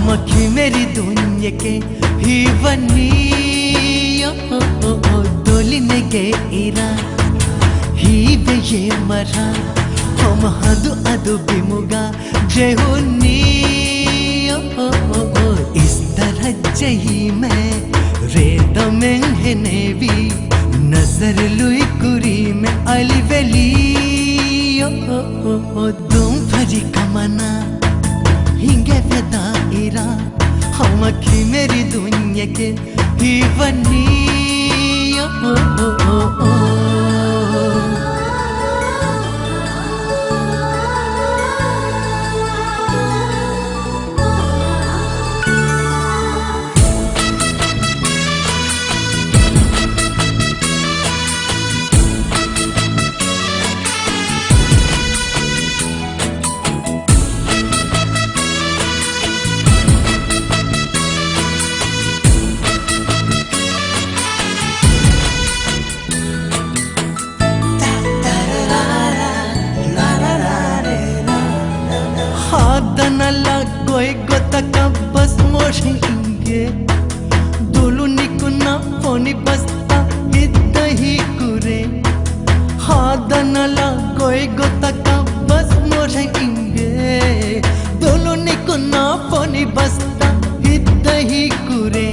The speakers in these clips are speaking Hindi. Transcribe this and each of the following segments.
मखी मेरी दुनिया के ही बनी डोली ने गे इरा ही बे ये मरा हम हदु अदु बिमुगा जेहुनी इस तरह जही मैं रेत में है नेवी नजर लुई कुरी में अली वेली तुम भरी कमना हिंगे वेदा इरा हम की मेरी दुनिया के ही बनी Goy gota kabas moshi inge dulu nikuna poni basta hidda hi kure hadanala goy gota kabas moshi inge dulu nikuna poni basta hidda hi kure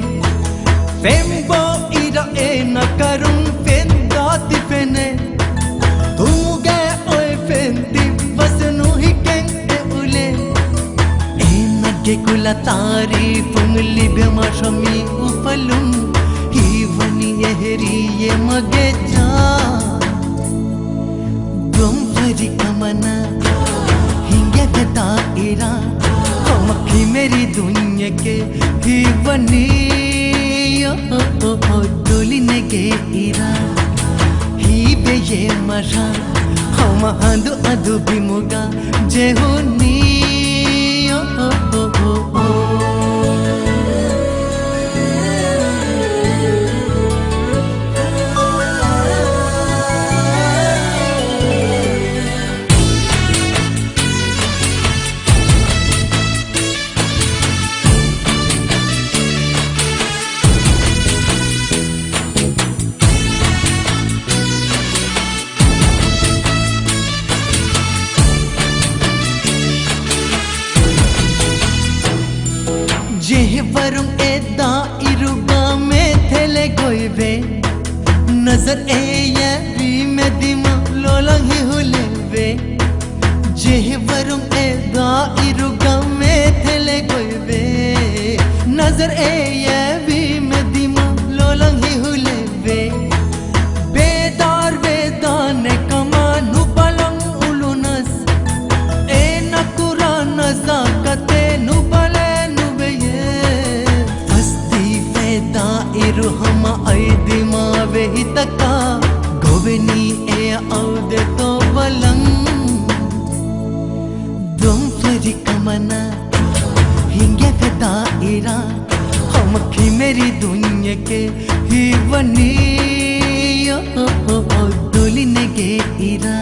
fembo ira e na karun fenda dipene tuge oi fendi basnu hi kenge ule के कुला तारीफ उंगली बेमाशमी उफलुम ही वनी यहरी ये मगे जा तुम भरी कमना हिंगे बेदा इरा हम की मेरी दुनिया के ही वनी डोली ने गे इरा ही बे ये मरा हम हंदु अदु बिमुगा जेहुनी वरुं एदा इरुगा में थेले गोइबे नजर ए ये री में दिमा लोलंग ही हुलेबे जेह वरुं एदा इरुगा में थेले गोइबे नजर ए ये री में दिमा लोलंग ही हुलेबे बेदार बेदाने कमानु बलंग उलुनस ए नकुरा नजाकते नु इरु हम आई दिमा वे ही तका गोवेनी ए औदे तो बलंग तुम फरी कमना हिंगे वेदा इरा हम की मेरी दुनिया के ही बनी डोली ने गे इरा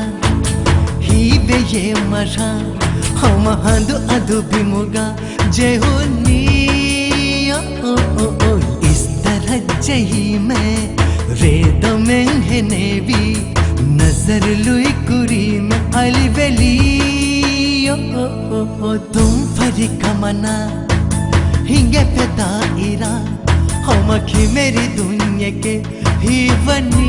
ही बे ये मरा हम हंदु अदु बिमुगा जेहुनी जही मैं रेत में है नेवी नजर लुई कुरी में अली वेली तुम फरी कमना हिंगे पेदा इरा हम की मेरी दुनिया के ही बनी